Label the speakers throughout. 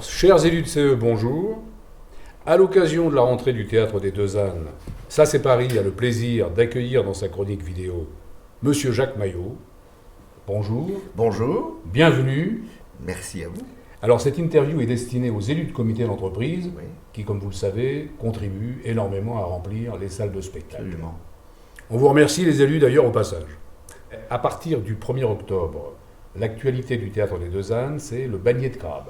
Speaker 1: Chers élus de CE, bonjour. À l'occasion de la rentrée du Théâtre des Deux Ânes, Ça c'est Paris a le plaisir d'accueillir dans sa chronique vidéo Monsieur Jacques Maillot. Bonjour.
Speaker 2: Bonjour.
Speaker 1: Bienvenue.
Speaker 2: Merci à vous.
Speaker 1: Alors cette interview est destinée aux élus de comité d'entreprise
Speaker 2: Oui,
Speaker 1: qui, comme vous le savez, contribuent énormément à remplir les salles de spectacle.
Speaker 2: absolument.
Speaker 1: On vous remercie les élus d'ailleurs au passage. À partir du 1er octobre, l'actualité du Théâtre des Deux Ânes, c'est le Bagnet de Crabe.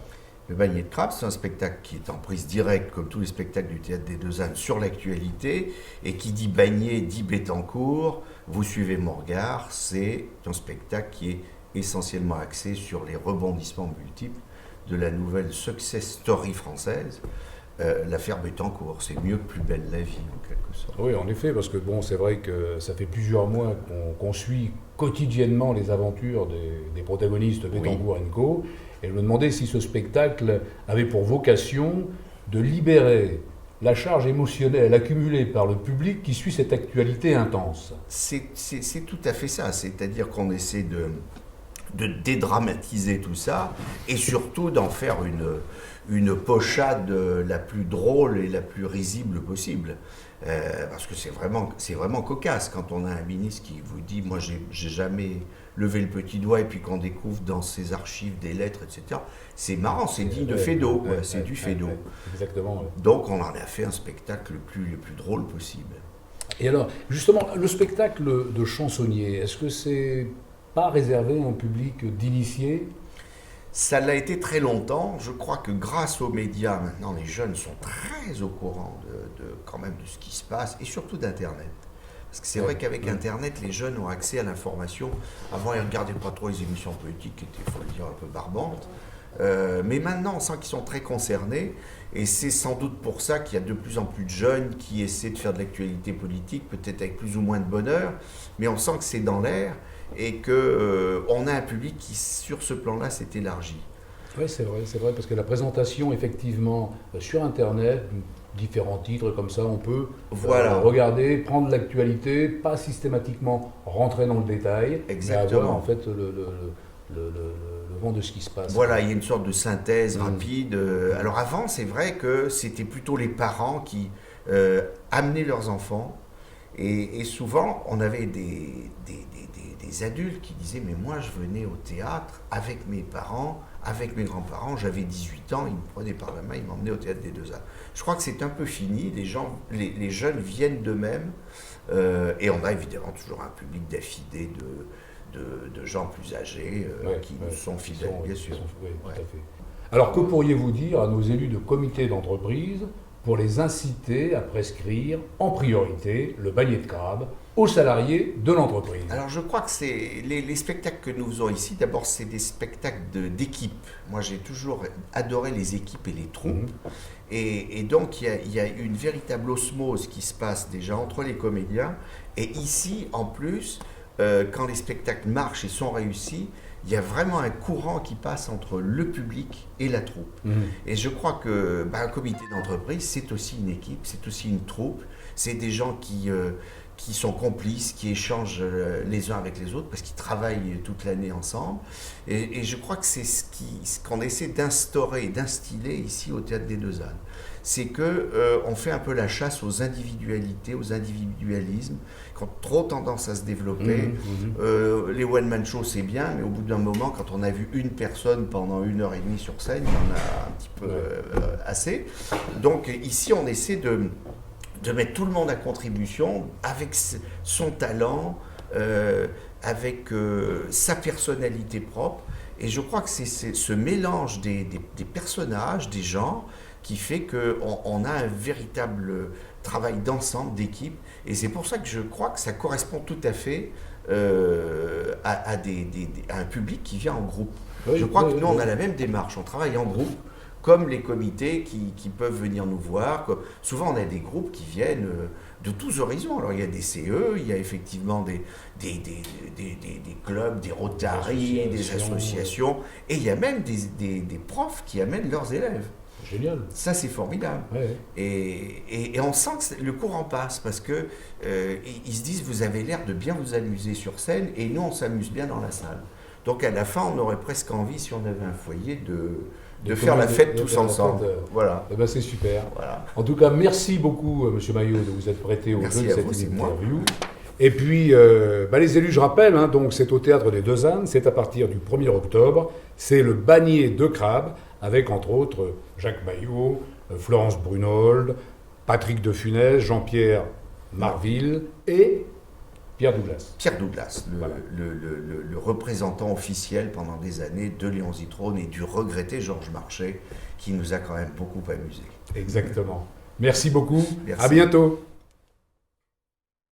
Speaker 2: Le Bagnet de Crabe, c'est un spectacle qui est en prise directe, comme tous les spectacles du Théâtre des Deux Ânes, sur l'actualité. Et qui dit Bagnet dit Bettencourt. Vous suivez mon regard, c'est un spectacle qui est essentiellement axé sur les rebondissements multiples de la nouvelle success story française, l'affaire Bettencourt. C'est mieux que Plus belle la vie, en quelque sorte.
Speaker 1: Oui, en effet, parce que bon, c'est vrai que ça fait plusieurs mois qu'on suit quotidiennement les aventures des protagonistes Bettencourt & Co. Et je me demandais si ce spectacle avait pour vocation de libérer la charge émotionnelle accumulée par le public qui suit cette actualité intense.
Speaker 2: C'est tout à fait ça, c'est-à-dire qu'on essaie de dédramatiser tout ça et surtout d'en faire une pochade la plus drôle et la plus risible possible. Parce que c'est vraiment cocasse quand on a un ministre qui vous dit « moi j'ai jamais levé le petit doigt » et puis qu'on découvre dans ses archives des lettres, etc. C'est marrant, c'est digne de Feydeau, c'est du Feydeau.
Speaker 1: Exactement. Ouais.
Speaker 2: Donc on en a fait un spectacle le plus drôle possible.
Speaker 1: Et alors, justement, le spectacle de chansonnier, est-ce que c'est pas réservé à un public d'initiés ?
Speaker 2: Ça l'a été très longtemps. Je crois que grâce aux médias, maintenant, les jeunes sont très au courant quand même de ce qui se passe, et surtout d'Internet. Parce que c'est vrai qu'avec Internet, les jeunes ont accès à l'information. Avant, ils ne regardaient pas trop les émissions politiques, qui étaient, il faut le dire, un peu barbantes. Mais maintenant, on sent qu'ils sont très concernés, et c'est sans doute pour ça qu'il y a de plus en plus de jeunes qui essaient de faire de l'actualité politique, peut-être avec plus ou moins de bonheur, mais on sent que c'est dans l'air, et qu'on a un public qui, sur ce plan-là, s'est élargi.
Speaker 1: Oui, c'est vrai, parce que la présentation, effectivement, sur Internet, différents titres comme ça, on peut regarder, prendre l'actualité, pas systématiquement rentrer dans le détail,
Speaker 2: Exactement.
Speaker 1: mais avoir en fait le vent de ce qui se passe.
Speaker 2: Voilà, il y a une sorte de synthèse rapide. Alors avant, c'est vrai que c'était plutôt les parents qui amenaient leurs enfants. Et souvent, on avait des adultes qui disaient « mais moi, je venais au théâtre avec mes parents, avec mes grands-parents, j'avais 18 ans, ils me prenaient par la main, ils m'emmenaient au Théâtre des Deux Ânes ». Je crois que c'est un peu fini, les jeunes viennent d'eux-mêmes, et on a évidemment toujours un public d'affidés, de gens plus âgés qui nous sont fidèles, bien sûr.
Speaker 1: Oui, tout à fait. Alors, que pourriez-vous dire à nos élus de comité d'entreprise pour les inciter à prescrire en priorité le Bagnet de Crabe aux salariés de l'entreprise?
Speaker 2: Alors je crois que c'est les spectacles que nous faisons ici, d'abord c'est des spectacles d'équipe. Moi j'ai toujours adoré les équipes et les troupes. Et donc il y a une véritable osmose qui se passe déjà entre les comédiens. Et ici en plus, quand les spectacles marchent et sont réussis, il y a vraiment un courant qui passe entre le public et la troupe. Et je crois que un comité d'entreprise, c'est aussi une équipe, c'est aussi une troupe. C'est des gens qui sont complices, qui échangent les uns avec les autres, parce qu'ils travaillent toute l'année ensemble. Et je crois que c'est ce qu'on essaie d'instaurer, d'instiller ici au Théâtre des Deux Ânes. C'est qu'on fait un peu la chasse aux individualités, aux individualismes, qui ont trop tendance à se développer. Les one-man shows, c'est bien, mais au bout d'un moment, quand on a vu une personne pendant 1h30 sur scène, il y en a un petit peu assez. Donc ici, on essaie de mettre tout le monde à contribution avec son talent, avec sa personnalité propre. Et je crois que c'est ce mélange des personnages, des genres, qui fait qu'on a un véritable travail d'ensemble, d'équipe. Et c'est pour ça que je crois que ça correspond tout à fait à un public qui vient en groupe. Je crois que nous, on a la même démarche, on travaille en groupe, comme les comités qui peuvent venir nous voir. Souvent, on a des groupes qui viennent de tous horizons. Alors, il y a des CE, il y a effectivement des clubs, des Rotary, des associations, et il y a même des profs qui amènent leurs élèves.
Speaker 1: Génial.
Speaker 2: Ça, c'est formidable.
Speaker 1: Ouais.
Speaker 2: Et on sent que le courant passe, parce que ils se disent, vous avez l'air de bien vous amuser sur scène, et nous, on s'amuse bien dans la salle. Donc, à la fin, on aurait presque envie, si on avait un foyer, de faire la fête
Speaker 1: de
Speaker 2: tous
Speaker 1: faire la
Speaker 2: ensemble.
Speaker 1: fête,
Speaker 2: Voilà.
Speaker 1: Eh ben, c'est super.
Speaker 2: Voilà.
Speaker 1: En tout cas, merci beaucoup, Monsieur Maillot, de vous être prêté au
Speaker 2: Merci
Speaker 1: jeu de
Speaker 2: à
Speaker 1: cette
Speaker 2: vous, c'est moi.
Speaker 1: interview. Et puis, les élus, je rappelle, hein, donc c'est au Théâtre des Deux Ânes, c'est à partir du 1er octobre. C'est le Bannier de Crabe, avec entre autres Jacques Maillot, Florence Brunold, Patrick de Funès, Jean-Pierre Marville et Pierre Douglas.
Speaker 2: Pierre Douglas,
Speaker 1: Voilà.
Speaker 2: le représentant officiel pendant des années de Léon Zitrone et du regretté Georges Marchais, qui nous a quand même beaucoup amusés.
Speaker 1: Exactement. Merci beaucoup.
Speaker 2: Merci.
Speaker 1: À bientôt.